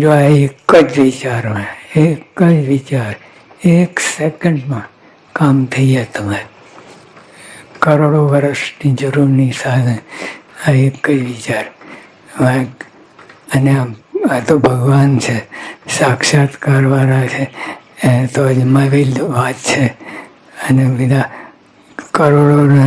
જો આ એક જ વિચારમાં એક જ વિચાર 1 સેકન્ડમાં કામ થઈ જાય તમારે. કરોડો વર્ષની જરૂર નહીં સાધન, આ એક જ વિચાર. અને આ તો ભગવાન છે, સાક્ષાત્કારવાળા છે, એ તો અજમાવેલી વાત છે. અને બધા કરોડોને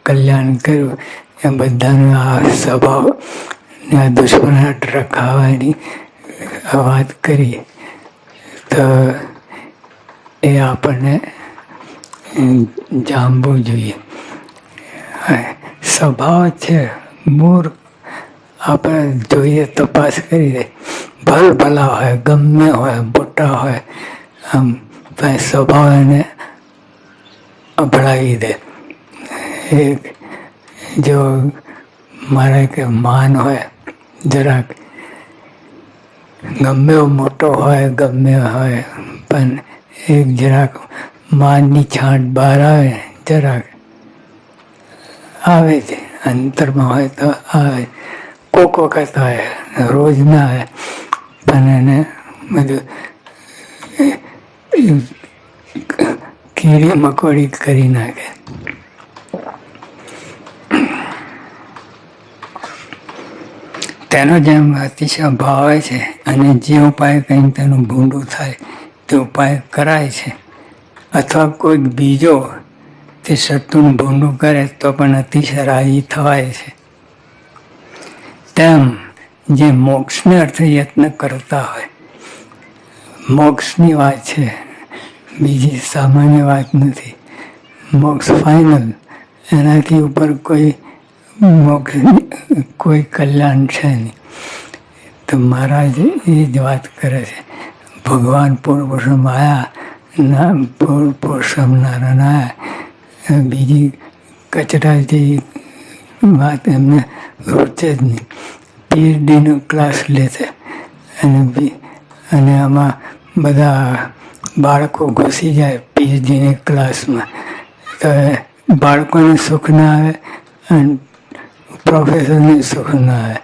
કલ્યાણ કર્યું એ બધાનો આ સ્વભાવ ને આ દુશ્મનાટ રખાવાની વાત કરી તો એ આપણને જાણવું જોઈએ. સ્વભાવ છે મૂળ આપણે જોઈએ, તપાસ કરી દે. ભલા હોય, ગમે હોય, મોટા હોય, આમ સ્વભાવ એને અભડાવી દે. એક જો મારે કે માન હોય જરાક, ગમે એવો મોટો હોય, ગમે હોય, પણ એક જરાક માનની છાંટ બહાર આવે, જરાક આવે છે અંતરમાં હોય તો આવે. કોક વખત આવે, રોજ ના આવે, પણ એને બધું કીડી મકોડી કરી નાખે. તેનો જેમ અતિશય ભાવ હોય છે અને જે ઉપાય કંઈ તેનું ભૂંડું થાય તે ઉપાય કરાય છે, અથવા કોઈક બીજો તે શત્રુનું ભૂંડું કરે તો પણ અતિશય રાજી થવાય છે. તેમ જે મોક્ષને અર્થે યત્ન કરતા હોય, મોક્ષની વાત છે, બીજી સામાન્ય વાત નથી. મોક્ષ ફાઇનલ, એનાથી ઉપર કોઈ મોક્ષ કોઈ કલ્યાણ છે નહીં. તો મહારાજ એ જ વાત કરે છે. ભગવાન પૂર્ણપુરુષમ આવ્યા, પૂર્ણપુરુષમ નારાયણ આવ્યા, બીજી કચરા જેવી વાત એમને રૂચે જ નહીં. PhDનો ક્લાસ લે છે અને આમાં બધા બાળકો ઘૂસી જાય PhDની ક્લાસમાં, તો બાળકોને સુખ ના આવે અને પ્રોફેસરને સુખ ના આવે,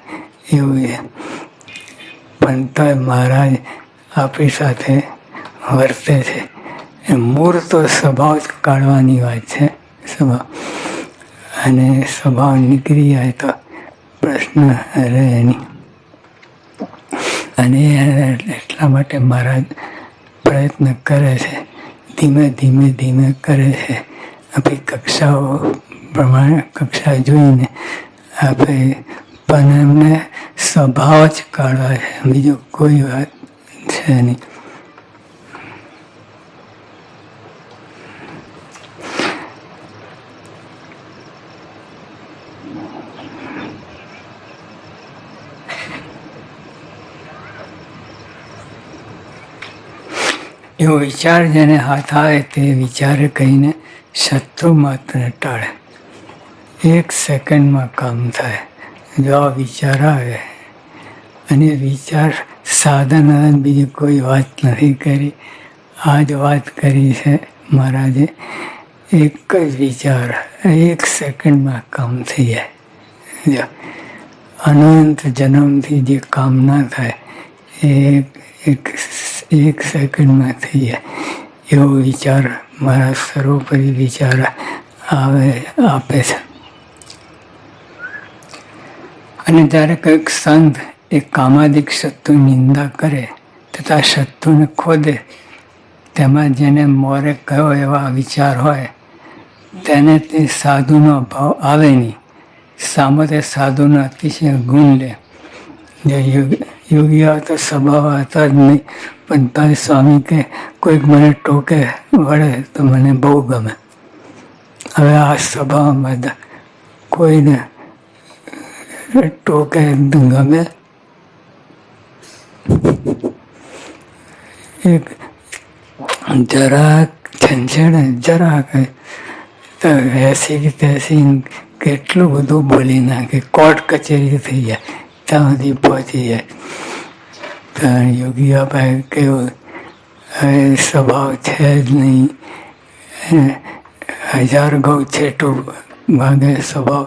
એવું છે. પણ તો મહારાજ આપણી સાથે વર્તે છે. મૂળ તો સ્વભાવ જ કાઢવાની વાત છે, સ્વભાવ. અને સ્વભાવ નીકળી જાય તો પ્રશ્ન રહે નહીં. અને એટલા માટે મહારાજ પ્રયત્ન કરે છે, ધીમે ધીમે ધીમે કરે છે. આપણી કક્ષાઓ પ્રમાણે કક્ષા જોઈને આપણે પણ એમને સ્વભાવ જ કાઢવા છે, બીજું કોઈ વાત છે નહીં. એવો વિચાર જેને હાથ આવે તે વિચારે કહીને શત્રુ માત્રને ટાળે. 1 સેકન્ડમાં કામ થાય. જો આ વિચાર આવે, અને વિચાર સાધન બીજી કોઈ વાત નથી કરી, આ જ વાત કરી છે મહારાજે. એક જ વિચાર 1 સેકન્ડમાં કામ થઈ જાય. અનંત જન્મથી જે કામ ના થાય એ એક સેકન્ડમાં થઈ જાય. એવો વિચાર મારા સર્વોપરી વિચાર આપે છે. અને જ્યારે કંઈક સંત એ કામાદિક શત્રુ નિંદા કરે તથા શત્રુને ખોદે, તેમાં જેને મોરે કયો એવા વિચાર હોય તેને તે સાધુનો ભાવ આવે નહીં. સામે તે સાધુનો અતિશય ગુણ લે. જે યોગીઓ તો સ્વભાવ હતા જ નહીં, પણ તારે સ્વામી કે કોઈક મને ટોકે વળે તો મને બહુ ગમે. હવે આ સ્વભાવ બધા કોઈને ટોકે ગમે? એક જરાક છંછેડે, જરાક તો એસી તેસી કેટલું બધું બોલી નાખે, કોર્ટ કચેરી થઈ જાય, ત્યાં સુધી પહોંચી જાય. તો યોગીઓ ભાઈ કેવું સ્વભાવ છે જ નહીં. 1000 ગૌ છેટું ભાગે સ્વભાવ.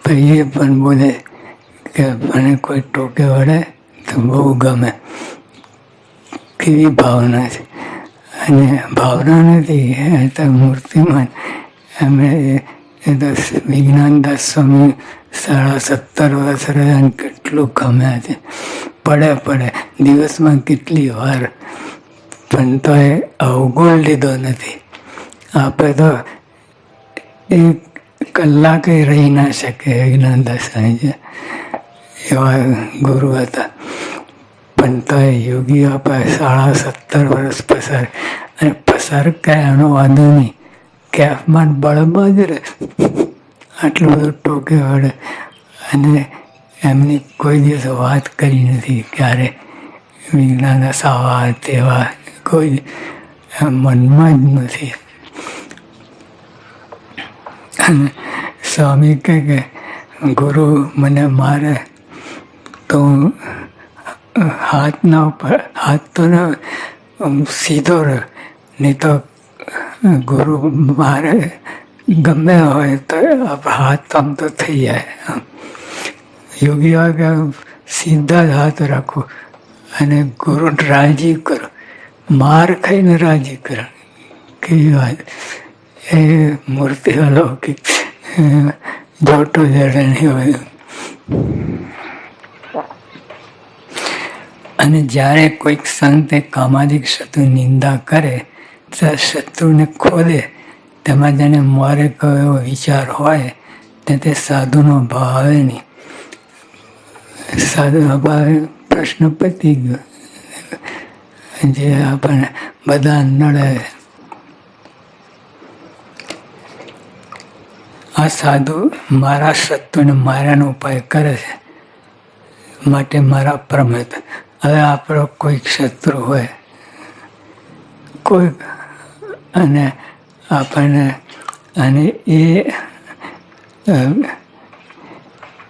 પછી એ પણ બોલે કે મને કોઈ ટોકે વળે તો બહુ ગમે. કેવી ભાવના છે. અને ભાવના નથી, એ તો મૂર્તિમાન. એમણે એ તો વિજ્ઞાનદાસ સ્વામી 17.5 વર્ષ રહ્યા અને કેટલું ગમ્યા છે. પડે દિવસમાં કેટલી વાર, પણ તો એ અવગુણ લીધો નથી. આપણે તો એક કલાકે રહી ના શકે. વિજ્ઞાનદાસ સ્વામી એવા ગુરુ હતા. પણ તો એ યોગીઓ આપણે 17.5 વર્ષ પસાર, અને પસાર કાંઈ એનો વાંધો નહીં, કેફમાં બળમાં જ રહે. આટલું બધું ટોકે વળે. અને એમની કોઈ દિવસ વાત કરી નથી ક્યારે વિજ્ઞાનદાસ આવા તેવા, કોઈ મનમાં જ નથી. અને સ્વામી કહે કે ગુરુ મને મારે તો હાથ તો સીધો રહે, નહીં તો ગુરુ મારે ગમે હોય તો હાથ આમ તો થઈ જાય. યોગી કે સીધા જ હાથ રાખો અને ગુરુ રાજી કરો, માર ખાઈને રાજી કરો. કેવી વાત! એ મૂર્તિ અલૌકિક, જોટો જડે નહીં હોય. અને જ્યારે કોઈક સંત કામાદિક શત્રુ નિંદા કરે ત્યારે શત્રુને ખોદે, તેમાં જેને મોરે કયો એવો વિચાર હોય તે સાધુનો ભાવ આવે નહીં. સાધુનો ભાવ પ્રશ્ન પતી ગયો. જે આપણને બધા નડે. આ સાધુ મારા શત્રુને માર્યાનો ઉપાય કરે છે, માટે મારા પ્રમેત. હવે આપણો કોઈક શત્રુ હોય કોઈક, અને આપણને, અને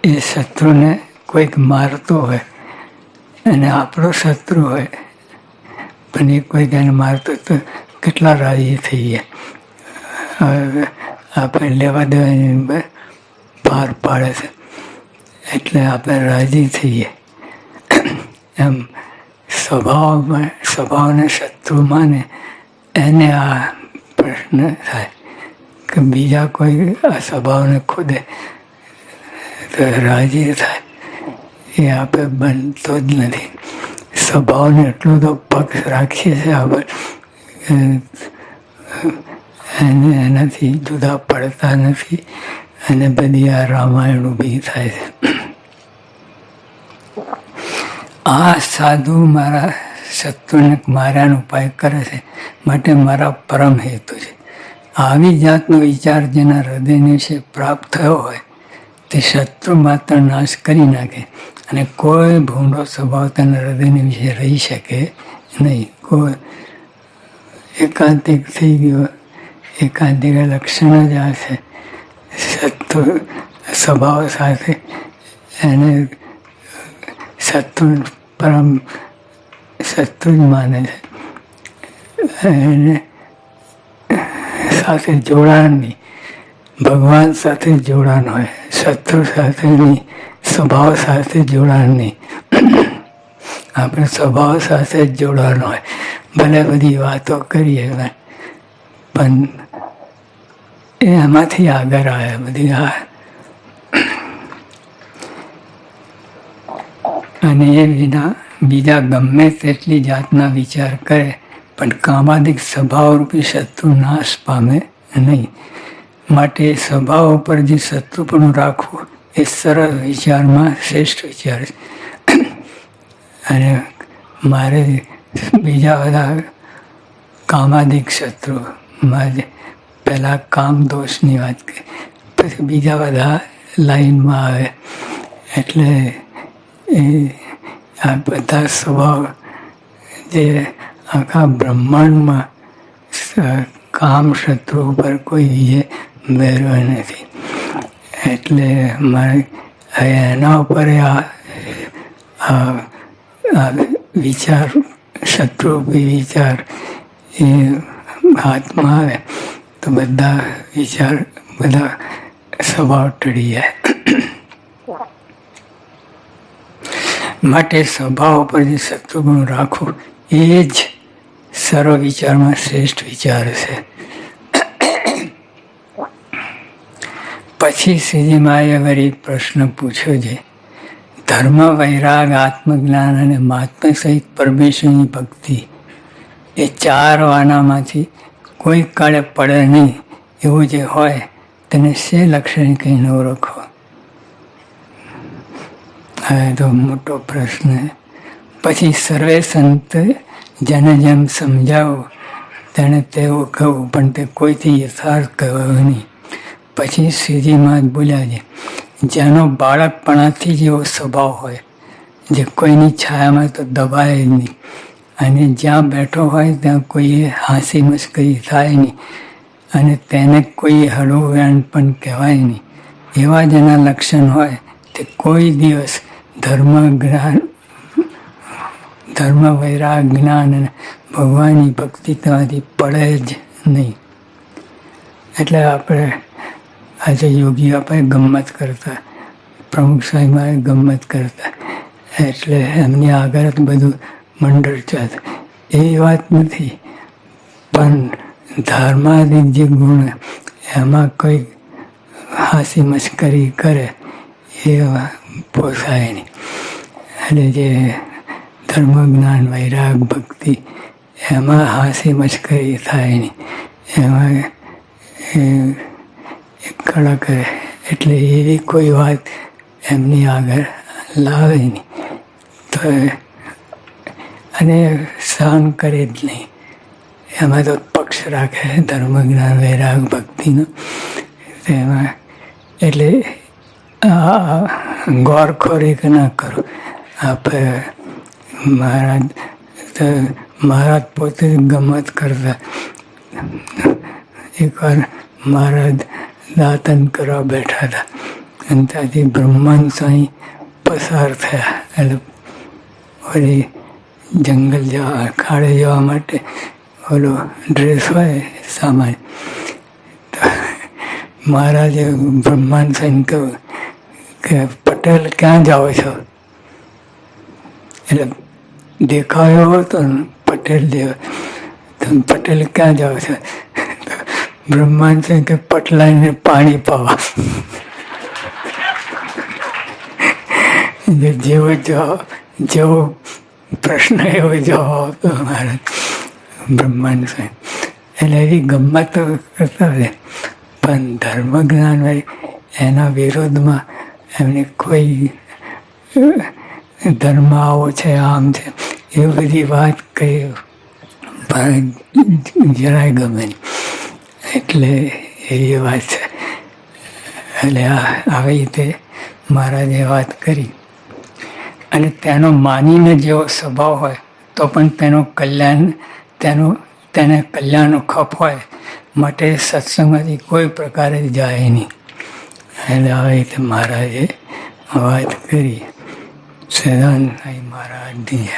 એ શત્રુને કોઈક મારતો હોય અને આપણો શત્રુ હોય, પણ એ કોઈક એને મારતો તો કેટલા રાજી થઈએ. હવે આપણે લેવા દેવાની પાર પાડે છે એટલે આપણે રાજી થઈએ. એમ સ્વભાવને શત્રુ માને એને આ પ્રશ્ન થાય કે બીજા કોઈ આ સ્વભાવને ખુદે તો રાજી થાય. એ આપણે બનતો જ નથી. સ્વભાવને એટલો તો પક્ષ રાખીએ છીએ આપણે, એનાથી જુદા પડતા નથી. અને બધી આ રામાયણ ઊભી થાય છે. આ સાધુ મારા શત્રુને માર્યાનો ઉપાય કરે છે, માટે મારા પરમ હેતુ છે. આવી જાતનો વિચાર જેના હૃદયને વિશે પ્રાપ્ત થયો હોય તે શત્રુ માત્ર નાશ કરી નાખે, અને કોઈ ભૂંડો સ્વભાવ તેના હૃદયને વિશે રહી શકે નહીં. કોઈ એકાંતિક થઈ ગયો, એકાંતિક લક્ષણ જ આ છે. શત્રુ સ્વભાવ સાથે એને શત્રુ પરમ શત્રુ જ માને છે. એને સાથે જોડાણ નહીં, ભગવાન સાથે જોડાણ હોય, શત્રુ સાથે નહીં, સ્વભાવ સાથે જોડાણ નહીં. આપણે સ્વભાવ સાથે જ જોડાણ હોય. ભલે બધી વાતો કરીએ પણ એમાંથી આગળ આવે બધી. અને એ વિના બીજા ગમે તેટલી જાતના વિચાર કરે પણ કામાદિક સ્વભાવરૂપી શત્રુ નાશ પામે નહીં. માટે સ્વભાવ ઉપર જે શત્રુપણું રાખવું એ સરળ વિચારમાં શ્રેષ્ઠ વિચાર છે. અને મારે બીજા બધા કામાદિક શત્રુ, મારે પહેલાં કામ દોષની વાત કરી, પછી બીજા બધા લાઈનમાં આવે. એટલે એ આ બધા સ્વભાવ જે આખા બ્રહ્માંડમાં કામ શત્રુ ઉપર કોઈ વિજય મેળવ્યો નથી. એટલે મારે એના ઉપર આ વિચાર, શત્રુરૂપી વિચાર એ હાથમાં આવે તો બધા વિચાર, બધા સ્વભાવ ટળી જાય. માટે સ્વભાવ ઉપર જે શત્રુગુણ રાખવું એ જ સર્વ વિચારમાં શ્રેષ્ઠ વિચાર છે. પછી શ્રીજી માએ વળી પ્રશ્ન પૂછ્યો છે, ધર્મ, વૈરાગ, આત્મજ્ઞાન અને મહાત્મા સહિત પરમેશ્વરની ભક્તિ એ 4 વાનામાંથી કોઈ કાળે પડે નહીં એવું જે હોય તેને શે લક્ષણે કંઈ ન ઓળખો. હવે તો મોટો પ્રશ્ન. પછી સર્વે સંત જેને જેમ સમજાવો તેને તેવું કહું, પણ તે કોઈથી યથાર્થ કહેવાયું નહીં. પછી શ્રીજી મહારાજ બોલ્યા છે, જેનો બાળકપણાથી જેવો સ્વભાવ હોય, જે કોઈની છાયામાં તો દબાય જ નહીં, અને જ્યાં બેઠો હોય ત્યાં કોઈએ હાંસી મસ્કરી થાય નહીં, અને તેને કોઈ હળવું પણ કહેવાય નહીં, એવા જેના લક્ષણ હોય તે કોઈ દિવસ ધર્મ, વૈરાગ, જ્ઞાન અને ભગવાનની ભક્તિ તેમાંથી પડે જ નહીં. એટલે આપણે આજે યોગી આપણે ગમ્મત કરતા, પ્રમુખ સાહેબમાં ગમ્મત કરતા, એટલે એમની આગળ બધું મંડળ ચાલતું. એ વાત નથી, પણ ધર્માદિક જે ગુણ એમાં કોઈ હાંસી મસ્કરી કરે એ પોસાય નહીં. એટલે જે ધર્મ, જ્ઞાન, વૈરાગ, ભક્તિ એમાં હાંસી મસ્કરી થાય નહીં, એમાં કળા કરે. એટલે એવી કોઈ વાત એમની આગળ લાવે નહીં તો, અને સહન કરે જ નહીં. એમાં તો પક્ષ રાખે ધર્મ, જ્ઞાન, વૈરાગ, ભક્તિનો. એમાં એટલે ગોરખોરી ના કરો. આપણે મહારાજ પોતે ગમત કરતા. એકવાર મહારાજ દાતન કરવા બેઠા હતા અને ત્યાંથી બ્રહ્માંડ સ્વામી પસાર થયા. એટલે વળી જંગલ જવા, ખાડે જવા માટે ઓલો ડ્રેસ હોય સામાન્ય, તો મહારાજે બ્રહ્માંડ સ્વામીને કહ્યું કે પટેલ ક્યાં જાઓ છો? એટલે દેખાયો હતો ને પટેલ જેવો, તમે પટેલ ક્યાં જાઓ છો? બ્રહ્માંડ છે કે પટલાઈને પાણી પાવા. જેવો પ્રશ્ન એવો જવાબ હતો મારા બ્રહ્માંડ છે. એટલે એવી ગમ્મત કરતા હોય, પણ ધર્મ જ્ઞાન હોય એના વિરોધમાં એમને કોઈ ધર્મ આવો છે, આમ છે, એ બધી વાત કહી જરાય ગમે નહીં. એટલે એવી વાત છે. એટલે આવી રીતે મહારાજે વાત કરી. અને તેનો માનીને જેવો સ્વભાવ હોય તો પણ તેને કલ્યાણનો ખપ હોય માટે સત્સંગમાંથી કોઈ પ્રકારે જાય નહીં. એટલે આવી રીતે મહારાજે વાત કરી. સદાનંદ મહારાજની